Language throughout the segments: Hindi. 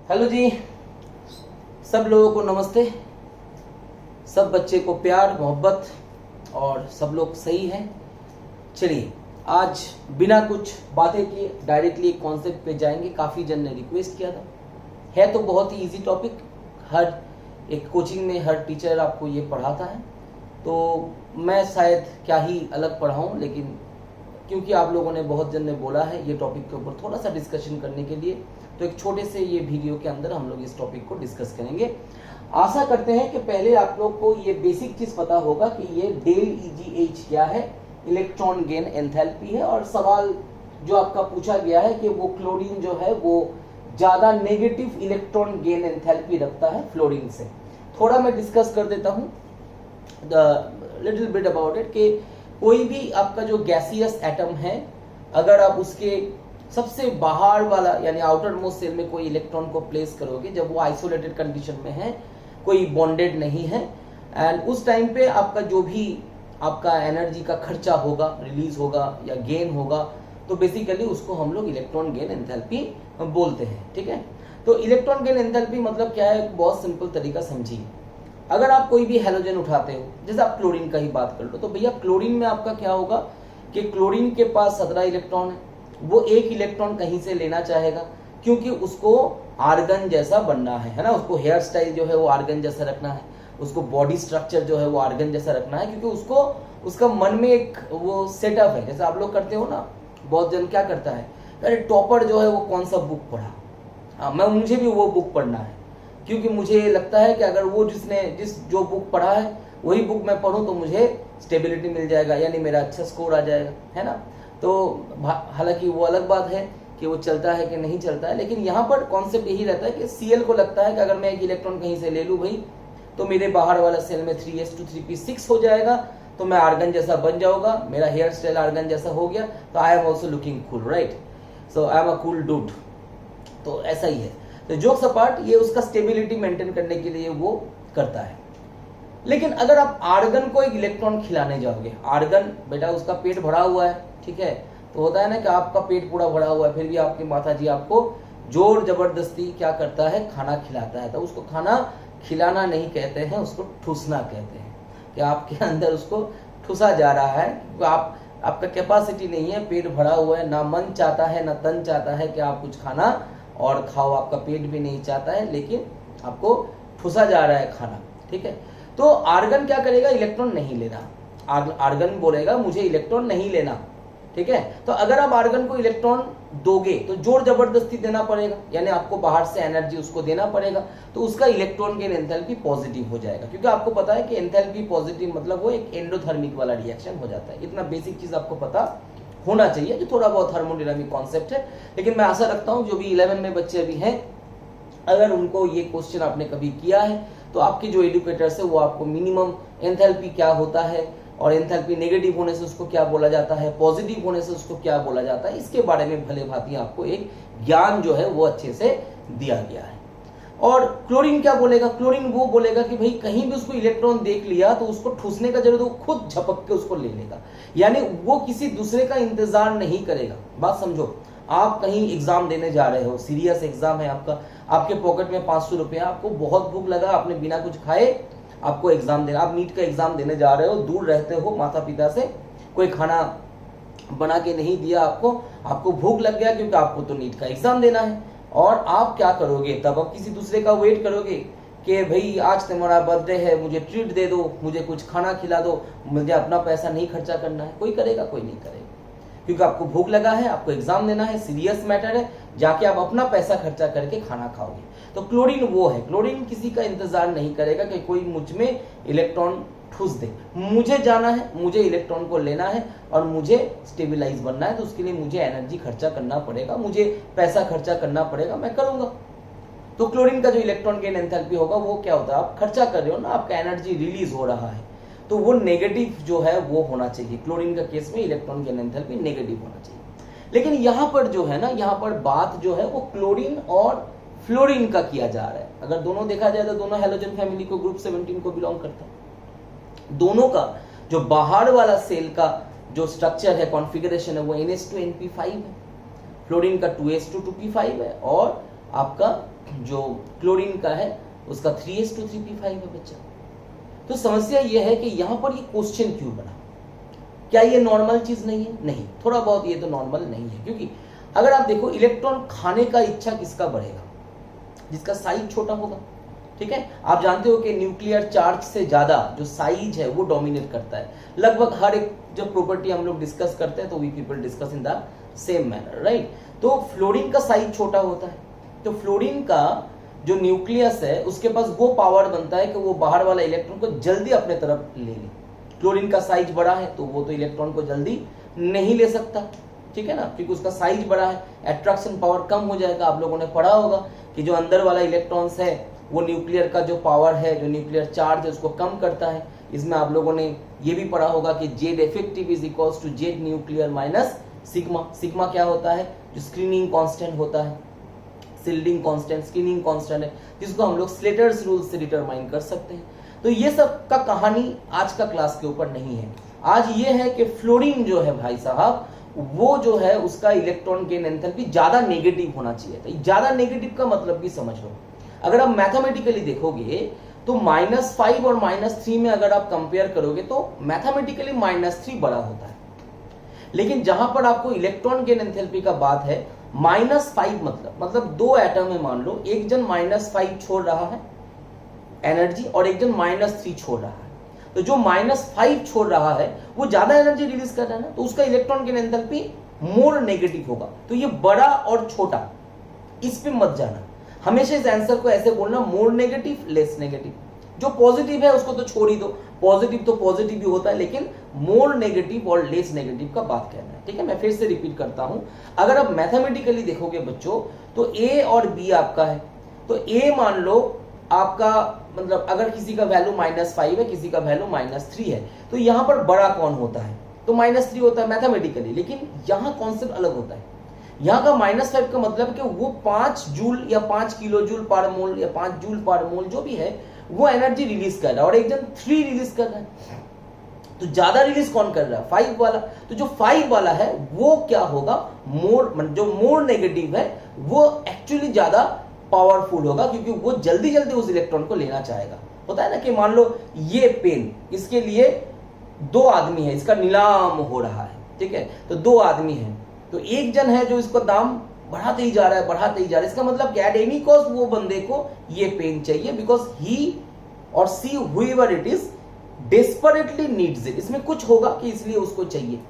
हेलो जी, सब लोगों को नमस्ते। सब बच्चे को प्यार मोहब्बत और सब लोग सही हैं। चलिए आज बिना कुछ बातें किए डायरेक्टली एक कॉन्सेप्ट पे जाएंगे। काफ़ी जन ने रिक्वेस्ट किया था, है तो बहुत ही इजी टॉपिक। हर एक कोचिंग में हर टीचर आपको ये पढ़ाता है, तो मैं शायद क्या ही अलग पढ़ाऊँ, लेकिन क्योंकि आप लोगों ने बहुत जन ने बोला है ये टॉपिक के ऊपर थोड़ा सा डिस्कशन करने के लिए, तो एक छोटे से ये वीडियो के अंदर हम लोग इस टॉपिक को डिस्कस करेंगे। आशा करते हैं कि पहले आप लोग को ये बेसिक चीज पता होगा कि ये डेल EGH क्या है, इलेक्ट्रॉन गेन एंथैल्पी है। और सवाल जो आपका पूछा गया है कि वो क्लोरीन जो है वो ज्यादा नेगेटिव इलेक्ट्रॉन गेन एंथैल्पी रखता है फ्लोरीन से। थोड़ा मैं डिस्कस कर देता हूँ लिटिल बिट अबाउट इट कि कोई भी आपका जो गैसियस एटम है, अगर आप उसके सबसे बाहर वाला यानी आउटर मोस्ट सेल में कोई इलेक्ट्रॉन को प्लेस करोगे, जब वो आइसोलेटेड कंडीशन में है, कोई बॉन्डेड नहीं है, एंड उस टाइम पे आपका जो भी आपका एनर्जी का खर्चा होगा, रिलीज होगा या गेन होगा, तो बेसिकली उसको हम लोग इलेक्ट्रॉन गेन एंथैल्पी बोलते हैं। ठीक है, तो इलेक्ट्रॉन गेन एंथैल्पी मतलब क्या है, बहुत सिंपल तरीका समझिए। अगर आप कोई भी हैलोजन उठाते हो, जैसे आप क्लोरीन का ही बात कर लो, तो भैया क्लोरीन में आपका क्या होगा कि क्लोरीन के पास 17 इलेक्ट्रॉन है। वो एक इलेक्ट्रॉन कहीं से लेना चाहेगा, क्योंकि उसको आर्गन जैसा बनना है ना। उसको हेयर स्टाइल जो है वो आर्गन जैसा रखना है, उसको बॉडी स्ट्रक्चर जो है वो आर्गन जैसा रखना है, क्योंकि उसको उसका मन में एक वो सेटअप है। जैसे आप लोग करते हो ना, बहुत जन क्या करता है, अरे टॉपर जो है वो कौन सा बुक पढ़ा, मुझे भी वो बुक पढ़ना है, क्योंकि मुझे लगता है कि अगर वो जो बुक पढ़ा है वही बुक मैं पढ़ूं तो मुझे स्टेबिलिटी मिल जाएगा, यानी मेरा अच्छा स्कोर आ जाएगा, है ना। तो हालांकि वो अलग बात है कि वो चलता है कि नहीं चलता है, लेकिन यहाँ पर कॉन्सेप्ट यही रहता है कि Cl को लगता है कि अगर मैं एक इलेक्ट्रॉन कहीं से ले लूँ भाई, तो मेरे बाहर वाला सेल में 3s2 3p6 हो जाएगा, तो मैं आर्गन जैसा बन जाऊंगा, मेरा हेयर स्टाइल आर्गन जैसा हो गया, तो I am also looking cool, right. So I am a cool dude. तो ऐसा ही है। तो जोक्स अपार्ट, ये उसका स्टेबिलिटी मेंटेन करने के लिए वो करता है। लेकिन अगर आप आर्गन को एक इलेक्ट्रॉन खिलाने जाओगे, आर्गन बेटा उसका पेट भरा हुआ है, ठीक है, तो होता है ना कि आपका पेट पूरा भरा हुआ है, फिर भी आपकी माता जी आपको जोर जबरदस्ती क्या करता है, खाना खिलाता है। तो उसको खाना खिलाना नहीं कहते हैं, उसको ठूसना कहते हैं, कि आपके अंदर उसको ठूसा जा रहा है। आपका कैपेसिटी नहीं है, पेट भरा हुआ है, ना मन चाहता है ना तन चाहता है कि आप कुछ खाना और खाओ, आपका पेट भी नहीं चाहता है, लेकिन आपको ठूसा जा रहा है खाना। ठीक है, तो आर्गन क्या करेगा, इलेक्ट्रॉन नहीं लेना। आर्गन बोलेगा मुझे इलेक्ट्रॉन नहीं लेना। ठीक है, तो अगर आप आर्गन को इलेक्ट्रॉन दोगे तो जोर जबरदस्ती देना पड़ेगा, यानी आपको बाहर से एनर्जी उसको देना पड़ेगा, तो उसका इलेक्ट्रॉन गेन एंथैल्पी पॉजिटिव हो जाएगा। क्योंकि आपको पता है कि एंथैल्पी पॉजिटिव मतलब वो एक एंडोथर्मिक वाला रिएक्शन हो जाता है। इतना बेसिक चीज आपको पता होना चाहिए, जो थोड़ा बहुत थर्मोडायनामिक कॉन्सेप्ट है। लेकिन मैं आशा रखता हूं जो भी 11 में बच्चे अभी हैं, अगर उनको ये क्वेश्चन आपने कभी किया है, तो आपके जो एडुकेटर्स है वो आपको मिनिमम एंथैल्पी क्या होता है, और एंथैल्पी नेगेटिव होने से उसको क्या बोला जाता है, पॉजिटिव होने से उसको क्या बोला जाता है, इसके बारे में भले भांति आपको एक ज्ञान जो है वो अच्छे से दिया गया है। और क्लोरीन क्या बोलेगा, क्लोरीन वो बोलेगा कि भाई कहीं भी उसको इलेक्ट्रॉन देख लिया तो उसको ठूसने का जरूरत, वो खुद झपक के उसको ले लेगा, यानी वो किसी दूसरे का इंतजार नहीं करेगा। बात समझो, आप कहीं एग्जाम देने जा रहे हो, सीरियस एग्जाम है आपका, आपके पॉकेट में 500 रुपया, आपको बहुत भूख लगा, आपने बिना कुछ खाए आपको एग्जाम देना, आप नीट का एग्जाम देने जा रहे हो, दूर रहते हो माता पिता से, कोई खाना बना के नहीं दिया आपको भूख लग गया, क्योंकि आपको तो नीट का एग्जाम देना है। और आप क्या करोगे, तब आप किसी दूसरे का वेट करोगे कि भाई आज तुम्हारा बर्थडे है, मुझे ट्रीट दे दो, मुझे कुछ खाना खिला दो, मुझे अपना पैसा नहीं खर्चा करना है। कोई करेगा? कोई नहीं करेगा, क्योंकि आपको भूख लगा है, आपको एग्जाम देना है, सीरियस मैटर है, जाके आप अपना पैसा खर्चा करके खाना खाओगे। तो क्लोरीन वो है, क्लोरीन किसी का इंतजार नहीं करेगा कि कोई मुझ में इलेक्ट्रॉन ठूस दे। मुझे जाना है, मुझे इलेक्ट्रॉन को लेना है और मुझे स्टेबलाइज बनना है, तो उसके लिए मुझे एनर्जी खर्चा करना पड़ेगा, मुझे पैसा खर्चा करना पड़ेगा, मैं करूंगा। तो क्लोरीन का जो इलेक्ट्रॉन गेन एंथैल्पी होगा वो क्या होता है, आप खर्चा कर रहे हो ना, आपका एनर्जी रिलीज हो रहा है, तो वो नेगेटिव जो है वो होना चाहिए। क्लोरीन का केस में इलेक्ट्रॉन गेन एंथैल्पी नेगेटिव होना चाहिए। लेकिन यहां पर जो है ना, यहां पर बात जो है वो क्लोरीन और फ्लोरीन का किया जा रहा है। अगर दोनों देखा जाए तो दोनों हैलोजन फैमिली को ग्रुप 17 को बिलोंग करता है। दोनों का जो बाहर वाला सेल का जो स्ट्रक्चर है, कॉन्फ़िगरेशन है, वो NH2 NP5 है, फ्लोरीन का 2s2 2p5 है, और आपका जो क्लोरीन का है उसका 3s2 3p5 है बच्चा। तो समस्या यह है कि यहाँ पर ये क्वेश्चन क्यों बना? क्या ये नॉर्मल चीज नहीं है? नहीं, थोड़ा बहुत ये तो नॉर्मल नहीं है, क्योंकि अगर आप देखो इलेक्ट्रॉन खाने का इच्छा किसका बढ़ेगा? जिसका साइज छोटा होगा। ठीक है, आप जानते हो कि न्यूक्लियर चार्ज से ज्यादा जो साइज है वो डोमिनेट करता है। लगभग हर एक जब प्रॉपर्टी हम लोग डिस्कस करते हैं तो we people discuss in the same manner, right. तो फ्लोरीन का साइज छोटा होता है, तो फ्लोरीन का जो न्यूक्लियस है उसके पास वो पावर बनता है कि वो बाहर वाला इलेक्ट्रॉन को जल्दी अपने तरफ ले ले। क्लोरीन का साइज बड़ा है तो वो तो इलेक्ट्रॉन को जल्दी नहीं ले सकता, ठीक है ना, क्योंकि उसका साइज बड़ा है, अट्रैक्शन पावर कम हो जाएगा। आप लोगों ने पढ़ा होगा कि जो अंदर वाला इलेक्ट्रॉन्स है वो न्यूक्लियर का जो पावर है, जो न्यूक्लियर चार्ज है उसको कम करता है। इसमें आप लोगों ने ये भी पढ़ा होगा कि Z effective is equals to Z nuclear minus sigma. Sigma क्या होता है? जो स्क्रीनिंग कांस्टेंट होता है, शिल्डिंग कांस्टेंट, स्क्रीनिंग कांस्टेंट है, जिसको हम लोग स्लेटर्स रूल से डिटरमाइन कर सकते हैं। तो ये सब का कहानी आज का क्लास के ऊपर नहीं है। आज ये है कि फ्लोरीन जो है भाई साहब वो जो है उसका इलेक्ट्रॉन गेन एंथैल्पी ज्यादा नेगेटिव होना चाहिए था। ज्यादा नेगेटिव का मतलब भी समझ लो। अगर आप मैथमेटिकली देखोगे तो -5 और -3 में अगर आप कंपेयर करोगे तो मैथमेटिकली -3 बड़ा होता है, लेकिन जहां पर आपको इलेक्ट्रॉन गेन एंथैल्पी का बात है -5 मतलब दो एटम है, मान लो एक जन -5 छोड़ रहा है एनर्जी और एक जन -3 छोड़ रहा है। तो जो -5 छोड़ रहा है वो ज्यादा एनर्जी रिलीज कर रहा है ना, तो उसका electron gain enthalpy more negative होगा। तो ये बड़ा और छोटा इस पे मत जाना, हमेशा इस आंसर को ऐसे बोलना मोर नेगेटिव लेस नेगेटिव। जो पॉजिटिव है उसको तो छोड़ ही दो, पॉजिटिव तो पॉजिटिव ही होता है, लेकिन मोर नेगेटिव और लेस नेगेटिव का बात कहना है। ठीक है, मैं फिर से रिपीट करता हूं, अगर आप मैथमेटिकली देखोगे बच्चों तो ए और बी आपका है। तो ए मान लो आपका मतलब अगर किसी का वैल्यू -5 है, किसी का वैल्यू -3 है, तो यहां पर बड़ा कौन होता है? तो -3 होता है मैथमेटिकली, लेकिन यहां कॉन्सेप्ट अलग होता है। यहां का -5 का मतलब कि वो 5 जूल या 5 किलो जूल पर मोल या 5 जूल पर मोल जो भी है वो एनर्जी रिलीज कर रहा है और एक जन 3 रिलीज कर रहा है। तो ज्यादा रिलीज कौन कर रहा है? 5 वाला। तो जो 5 वाला है वो क्या होगा? जो मोर नेगेटिव है वो एक्चुअली ज्यादा पावरफुल होगा, क्योंकि वो जल्दी जल्दी उस इलेक्ट्रॉन को लेना चाहेगा। होता है ना कि मान लो ये पेन, इसके लिए 2 आदमी है, इसका नीलाम हो रहा है, ठीक है, तो 2 आदमी है, तो एक जन है जो इसको दाम बढ़ाते ही जा रहा है, बढ़ाते ही जा रहा है। इसका मतलब एट एनी कॉस्ट वो बंदे को ये पेन चाहिए, बिकॉज ही और she however it is desperately needs it. इसमें कुछ होगा कि इसलिए उसको चाहिए।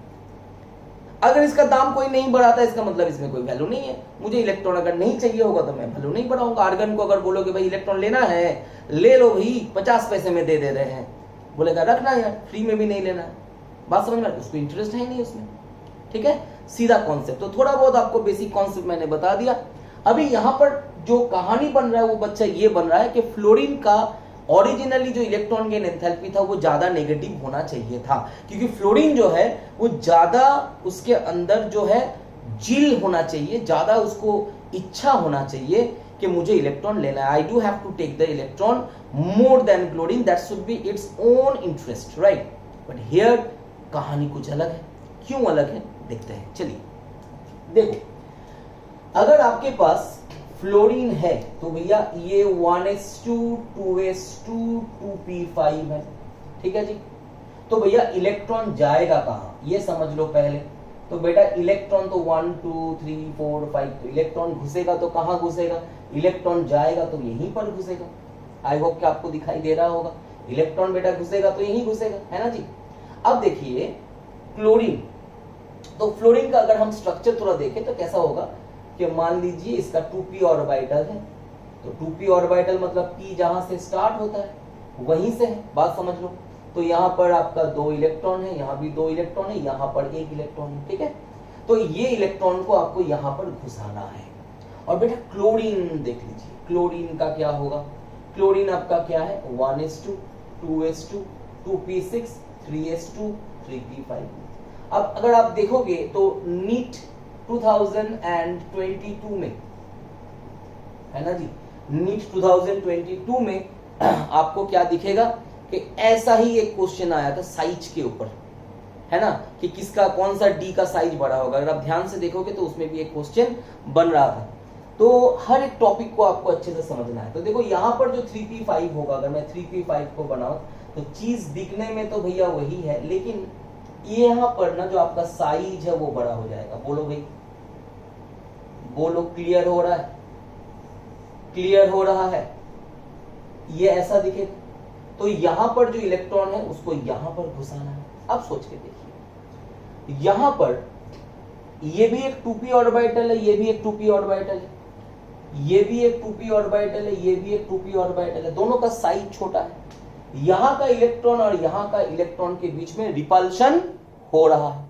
अगर इसका दाम कोई नहीं बढ़ाता इसका मतलब इसमें कोई वैल्यू नहीं है। मुझे इलेक्ट्रॉन अगर नहीं चाहिए होगा तो मैं वैल्यू नहीं बढ़ाऊंगा। आर्गन को अगर बोलोगे भाई इलेक्ट्रॉन लेना है, ले लो भाई, 50 पैसे में दे रहे हैं, बोलेगा रखना यार, फ्री में भी नहीं लेना है। बात समझ में? उसको इंटरेस्ट है नहीं उसमें। ठीक है, सीधा कॉन्सेप्ट। तो थोड़ा बहुत आपको बेसिक कॉन्सेप्ट मैंने बता दिया। अभी यहां पर जो कहानी बन रहा है वो बच्चा ये बन रहा है कि फ्लोरीन का ओरिजिनली जो इलेक्ट्रॉन गेन एंथैल्पी था वो ज्यादा नेगेटिव होना चाहिए था, क्योंकि फ्लोरीन जो है वो ज्यादा उसके अंदर जो है जिल होना चाहिए, ज्यादा उसको इच्छा होना चाहिए कि मुझे इलेक्ट्रॉन लेना है। I do have to take the electron more than chlorine, that should be its own interest, right. But here कहानी कुछ अलग है। क्यों अलग है देखते हैं। चलिए देखो, अगर आपके पास फ्लोरीन है तो भैया ये 1s2 2s2 2p5 है, ठीक है जी। तो भैया इलेक्ट्रॉन जाएगा कहां ये समझ लो पहले। तो बेटा इलेक्ट्रॉन तो 1 2 3 4 5, तो इलेक्ट्रॉन घुसेगा तो कहां घुसेगा? इलेक्ट्रॉन जाएगा तो यहीं पर घुसेगा। आई होप कि आपको दिखाई दे रहा होगा। इलेक्ट्रॉन बेटा घुसेगा तो यहीं घुसेगा, है ना जी। अब देखिए क्लोरीन, तो फ्लोरीन का अगर हम स्ट्रक्चर थोड़ा देखें तो कैसा होगा कि मान लीजिए इसका 2p ऑर्बिटल है, तो 2p ऑर्बिटल मतलब p जहां से स्टार्ट होता है वहीं से है, बात समझ लो। तो यहां पर आपका 2 इलेक्ट्रॉन है, यहां भी 2 इलेक्ट्रॉन है, यहां पर 1 इलेक्ट्रॉन है, ठीक है। तो ये इलेक्ट्रॉन को आपको यहां पर घुसाना है। और बेटा क्लोरीन देख लीजिए, क्लोरीन का क्या होगा? क्लोरीन आपका क्या है? 1s2 2s2 2p6 3s2 3p5। अब अगर आप देखोगे तो नीट 2022 में, है ना जी, नीट 2022 में आपको क्या दिखेगा कि ऐसा ही एक क्वेश्चन आया था साइज के ऊपर, है ना, कि किसका कौन सा डी का साइज बड़ा होगा। अगर आप ध्यान से देखोगे तो उसमें भी एक क्वेश्चन बन रहा था। तो हर एक टॉपिक को आपको अच्छे से समझना है। तो देखो यहाँ पर जो 3p5 होगा, अगर मैं 3p5 को बनाऊं तो चीज दिखने में तो भैया वही है, लेकिन ये यहाँ पर ना जो आपका साइज है वो बड़ा हो जाएगा। बोलो भाई, बोलो, क्लियर हो रहा है? क्लियर हो रहा है? ये ऐसा दिखे तो यहां पर जो इलेक्ट्रॉन है उसको यहां पर घुसाना है। अब सोच के देखिए, यहां पर ये भी एक 2p ऑर्बिटल है, ये भी एक 2p ऑर्बिटल है, ये भी एक 2p ऑर्बिटल है, ये भी एक 2p ऑर्बिटल है, दोनों का साइज छोटा है। यहां का इलेक्ट्रॉन और यहां का इलेक्ट्रॉन के बीच में रिपल्शन हो रहा है,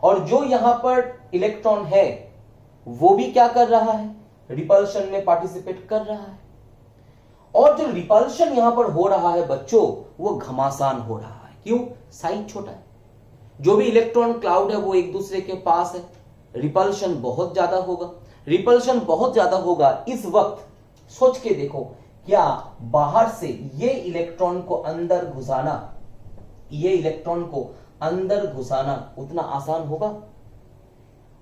और जो यहां पर इलेक्ट्रॉन है वो भी क्या कर रहा है? रिपल्शन में पार्टिसिपेट कर रहा है। और जो रिपल्शन यहां पर हो रहा है बच्चों, वो घमासान हो रहा है। क्यों? साइज छोटा है। जो भी इलेक्ट्रॉन क्लाउड है वो एक दूसरे के पास है, रिपल्शन बहुत ज्यादा होगा। रिपल्शन बहुत ज्यादा होगा इस वक्त। सोच के देखो, क्या बाहर से ये इलेक्ट्रॉन को अंदर घुसाना, ये इलेक्ट्रॉन को अंदर घुसाना उतना आसान होगा?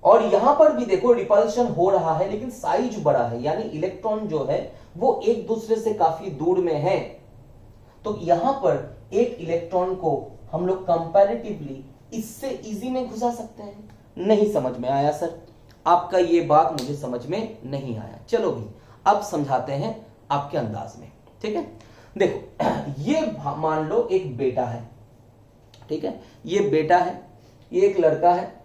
और यहां पर भी देखो रिपल्शन हो रहा है लेकिन साइज बड़ा है, यानी इलेक्ट्रॉन जो है वो एक दूसरे से काफी दूर में है। तो यहां पर एक इलेक्ट्रॉन को हम लोग कंपैरेटिवली इससे इजी में घुसा सकते हैं। नहीं समझ में आया सर? आपका ये बात मुझे समझ में नहीं आया। चलो भाई, अब समझाते हैं आपके अंदाज में। ठीक है, देखो ये मान लो एक बेटा है, ठीक है, ये बेटा है, ये एक लड़का है।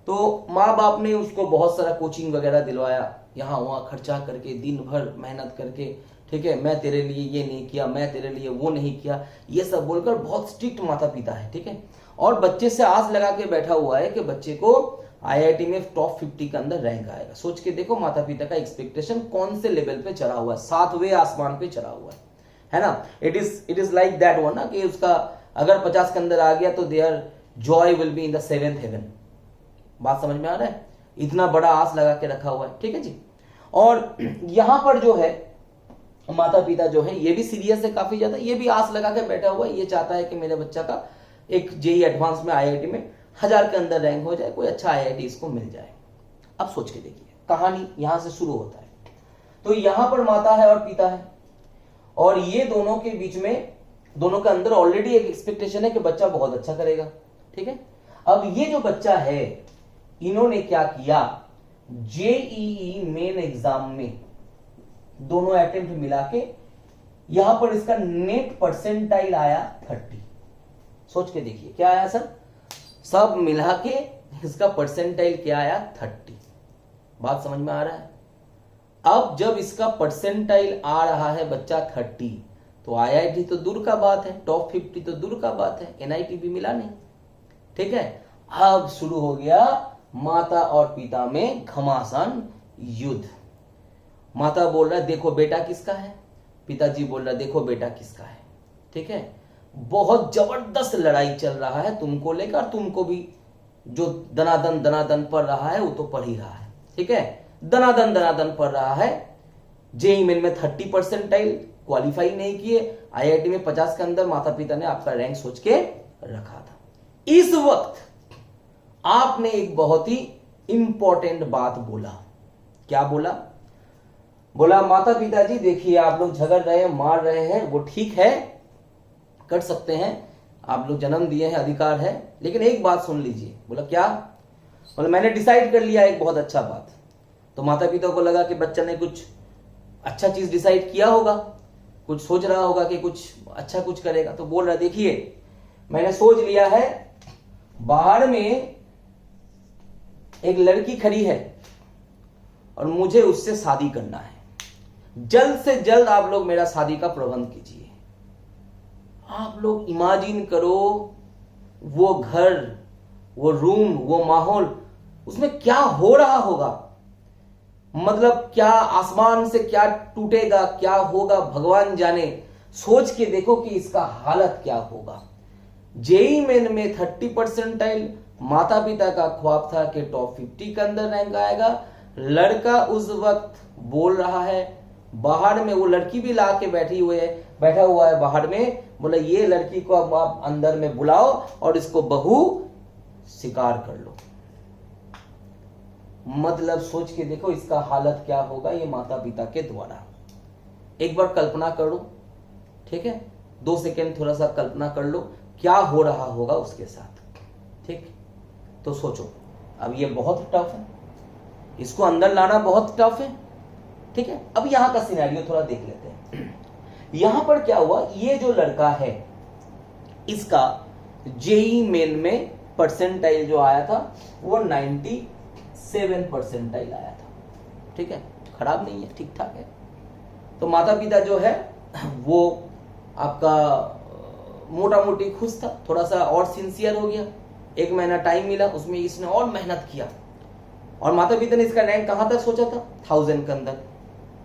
तो माँ बाप ने उसको बहुत सारा कोचिंग वगैरह दिलवाया, यहाँ वहाँ खर्चा करके, दिन भर मेहनत करके, ठीक है, मैं तेरे लिए ये नहीं किया, मैं तेरे लिए वो नहीं किया, ये सब बोलकर बहुत स्ट्रिक्ट माता पिता है। ठीक है, और बच्चे से आस लगा के बैठा हुआ है कि बच्चे को आईआईटी में टॉप 50 के अंदर रैंक आएगा। सोच के देखो माता पिता का एक्सपेक्टेशन कौन से लेवल पे चढ़ा हुआ है, 7वें आसमान पे चढ़ा हुआ है ना। It is like that one ना, कि उसका अगर 50 के अंदर आ गया तो there joy will be in the 7th heaven. बात समझ में आ रहा है? इतना बड़ा आस लगा के रखा हुआ है। ठीक है जी। और यहां पर जो है माता पिता जो है ये भी सीरियस है काफी ज्यादा, ये भी आस लगा के बैठा हुआ है, ये चाहता है कि मेरे बच्चा का एक जेई एडवांस में आईआईटी में 1000 के अंदर रैंक हो जाए, कोई अच्छा आईआईटी इसको मिल जाए। अब सोच के देखिए, कहानी यहां से शुरू होता है। तो यहां पर माता है और पिता है, और ये दोनों के बीच में, दोनों के अंदर ऑलरेडी एक एक्सपेक्टेशन है कि बच्चा बहुत अच्छा करेगा। ठीक है, अब ये जो बच्चा है, इन्होंने क्या किया, जेईई मेन एग्जाम में दोनों अटेम्प्ट मिला के यहां पर इसका नेट परसेंटाइल आया 30। सोच के देखिए क्या आया सर, सब मिला के इसका परसेंटाइल क्या आया, 30। बात समझ में आ रहा है? अब जब इसका परसेंटाइल आ रहा है बच्चा 30, तो आईआईटी तो दूर का बात है, टॉप 50 तो दूर का बात है, एनआईटी भी मिला नहीं। ठीक है, अब शुरू हो गया माता और पिता में घमासान युद्ध। माता बोल रहा है देखो बेटा किसका है, पिताजी बोल रहा है देखो बेटा किसका है। ठीक है, बहुत जबरदस्त लड़ाई चल रहा है तुमको लेकर, तुमको भी जो दनादन पढ़ रहा है वो तो पढ़ ही रहा है। ठीक है, दनादन पढ़ रहा है। जेईई मेन में 30 परसेंटाइल क्वालिफाई नहीं किए, आईआईटी में 50 के अंदर माता पिता ने आपका रैंक सोच के रखा था। इस वक्त आपने एक बहुत ही इंपॉर्टेंट बात बोला। क्या बोला? बोला माता पिताजी देखिए आप लोग झगड़ रहे हैं, मार रहे हैं, वो ठीक है, कर सकते हैं, आप लोग जन्म दिए हैं, अधिकार है, लेकिन एक बात सुन लीजिए। बोला क्या? बोला मैंने डिसाइड कर लिया एक बहुत अच्छा बात। तो माता पिता को लगा कि बच्चा ने कुछ अच्छा चीज डिसाइड किया होगा, कुछ सोच रहा होगा कि कुछ अच्छा कुछ करेगा। तो बोल रहा देखिए मैंने सोच लिया है, बाहर में एक लड़की खड़ी है और मुझे उससे शादी करना है, जल्द से जल्द आप लोग मेरा शादी का प्रबंध कीजिए। आप लोग इमेजिन करो वो घर, वो रूम, वो माहौल, उसमें क्या हो रहा होगा। मतलब क्या आसमान से क्या टूटेगा, क्या होगा भगवान जाने। सोच के देखो कि इसका हालत क्या होगा। जेईई मेन में 30 परसेंटाइल, माता पिता का ख्वाब था कि टॉप 50 के अंदर रैंक आएगा। लड़का उस वक्त बोल रहा है, बाहर में वो लड़की भी ला के बैठा हुआ है बाहर में, बोला ये लड़की को अब आप अंदर में बुलाओ और इसको बहू स्वीकार कर लो। मतलब सोच के देखो इसका हालत क्या होगा ये माता पिता के द्वारा। एक बार कल्पना करो, ठीक है, 2 सेकेंड थोड़ा सा कल्पना कर लो क्या हो रहा होगा उसके साथ। ठीक, तो सोचो। अब ये बहुत टफ है, इसको अंदर लाना बहुत टफ है। ठीक है, अब यहां का सिनेरियो थोड़ा देख लेते हैं। यहां पर क्या हुआ, ये जो लड़का है इसका जेई मेन में परसेंटाइल जो आया था वो 97 परसेंटाइल आया था। ठीक है, खराब नहीं है, ठीक ठाक है। तो माता पिता जो है वो आपका मोटा मोटी खुश था, थोड़ा सा और सिंसियर हो गया। 1 महीना टाइम मिला, उसमें इसने और मेहनत किया और माता पिता ने इसका रैंक कहां तक सोचा था, 1000 के अंदर।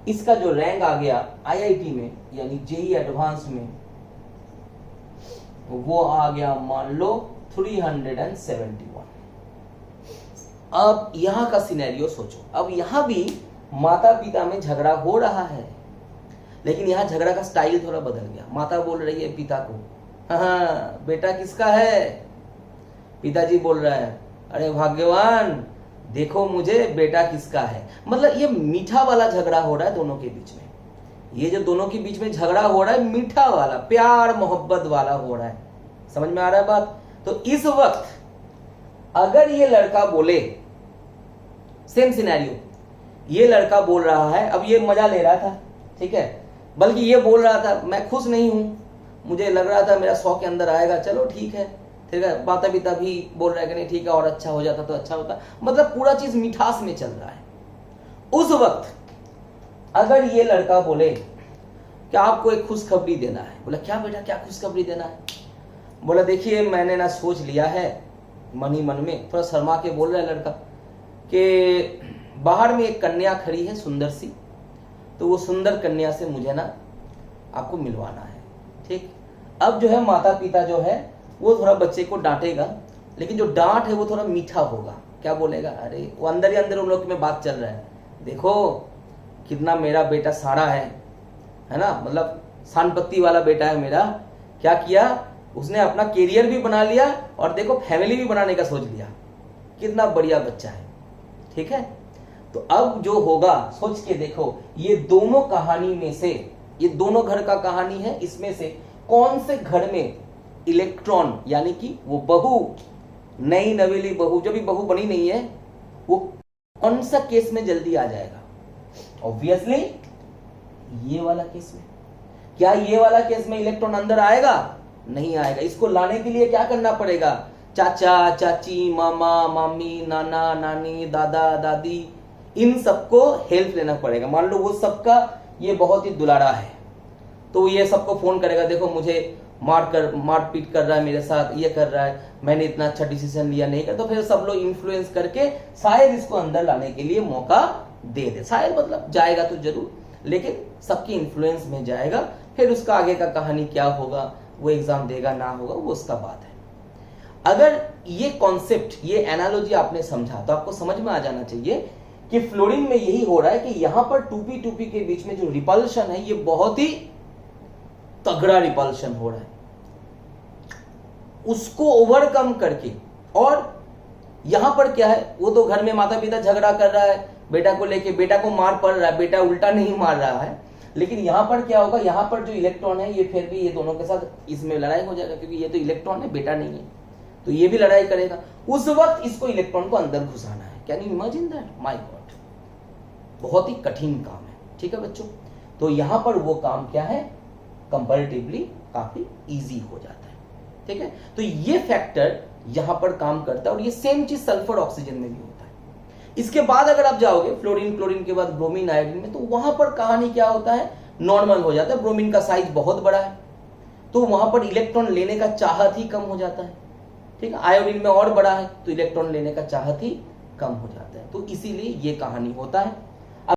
इसका जो रैंक आ गया आईआईटी में यानी जेई एडवांस में, वो आ गया मान लो 371। अब यहां का सिनेरियो सोचो। अब यहां भी माता पिता में झगड़ा हो रहा है, लेकिन यहां झगड़ा का स्टाइल थोड़ा बदल गया। माता बोल रही है पिता को, हाँ बेटा किसका है। पिताजी बोल रहा है, अरे भाग्यवान देखो मुझे बेटा किसका है। मतलब ये मीठा वाला झगड़ा हो रहा है दोनों के बीच में। ये जो दोनों के बीच में झगड़ा हो रहा है मीठा वाला, प्यार मोहब्बत वाला हो रहा है। समझ में आ रहा है बात। तो इस वक्त अगर ये लड़का बोले, सेम सिनेरियो, ये लड़का बोल रहा है, अब ये मजा ले रहा था, ठीक है, बल्कि ये बोल रहा था मैं खुश नहीं हूं, मुझे लग रहा था मेरा 100 के अंदर आएगा, चलो ठीक है, ठीक है। माता पिता भी बोल रहे हैं कि नहीं ठीक है और अच्छा हो जाता तो अच्छा होता। मतलब पूरा चीज मिठास में चल रहा है। उस वक्त अगर ये लड़का बोले कि आपको एक खुशखबरी देना है, बोला क्या बेटा क्या खुशखबरी देना है। बोला देखिए मैंने ना सोच लिया है, मन ही मन में थोड़ा शर्मा के बोल रहा है लड़का कि बाहर में एक कन्या खड़ी है सुंदर सी, तो वो सुंदर कन्या से मुझे ना आपको मिलवाना है। ठीक, अब जो है माता पिता जो है वो थोड़ा बच्चे को डांटेगा, लेकिन जो डांट है वो थोड़ा मीठा होगा। क्या बोलेगा, अरे वो अंदर ही अंदर उन लोग में बात चल रहा है, देखो कितना मेरा बेटा सारा है ना, मतलब शानपत्ती वाला बेटा है मेरा। क्या किया उसने, अपना कैरियर भी बना लिया और देखो फैमिली भी बनाने का सोच लिया, कितना बढ़िया बच्चा है। ठीक है, तो अब जो होगा सोच के देखो, ये दोनों कहानी में से, ये दोनों घर का कहानी है, इसमें से कौन से घर में इलेक्ट्रॉन यानी कि वो बहू, नई नवेली बहू, जो भी बहू बनी नहीं है, वो कौन सा केस में जल्दी आ जाएगा। ऑब्वियसली ये वाला केस में। क्या ये वाला केस में इलेक्ट्रॉन अंदर आएगा, नहीं आएगा। इसको लाने के लिए क्या करना पड़ेगा, चाचा चाची, मामा मामी, नाना नानी, दादा दादी, इन सबको हेल्प लेना पड़ेगा। मान लो वो सबका ये बहुत ही दुलारा है, तो ये सबको फोन करेगा, देखो मुझे मारपीट कर रहा है मेरे साथ, ये कर रहा है, मैंने इतना अच्छा डिसीजन लिया नहीं कर। तो फिर सब लोग इन्फ्लुएंस करके शायद इसको अंदर लाने के लिए मौका दे दे। शायद मतलब जाएगा तो जरूर, लेकिन सबकी इन्फ्लुएंस में जाएगा। फिर उसका आगे का कहानी क्या होगा, वो एग्जाम देगा ना होगा वो उसका बात है। अगर ये कॉन्सेप्ट, ये एनालॉजी आपने समझा तो आपको समझ में आ जाना चाहिए कि फ्लोरीन में यही हो रहा है कि यहां पर टूपी के बीच में जो रिपल्शन है ये बहुत ही तगड़ा रिपल्शन हो रहा है। उसको ओवरकम करके, और यहां पर क्या है, वो तो घर में माता पिता झगड़ा कर रहा है बेटा को लेके, बेटा को मार पड़ रहा है, बेटा उल्टा नहीं मार रहा है, लेकिन यहां पर क्या होगा, यहां पर जो इलेक्ट्रॉन है ये फिर भी ये दोनों के साथ इसमें लड़ाई हो जाएगा, क्योंकि ये तो इलेक्ट्रॉन है बेटा नहीं है, तो ये भी लड़ाई करेगा। उस वक्त इसको इलेक्ट्रॉन को अंदर घुसाना है। Can you imagine that, my God, बहुत ही कठिन काम है। ठीक है बच्चों, तो यहां पर वो काम क्या है, कंपैरेटिवली काफी इजी हो जाता है। ठीक है, तो ये फैक्टर यहां पर काम करता है और ये सेम चीज सल्फर ऑक्सीजन में भी होता है। इसके बाद अगर आप जाओगे फ्लोरीन क्लोरीन के बाद ब्रोमीन आयोडीन में, तो वहां पर कहानी क्या होता है, नॉर्मल हो जाता है। ब्रोमीन का साइज बहुत बड़ा है तो वहां पर इलेक्ट्रॉन लेने का चाहत ही कम हो जाता है। ठीक है, आयोडीन में और बड़ा है तो इलेक्ट्रॉन लेने का चाहत ही कम हो जाता है। तो इसीलिए ये कहानी होता है।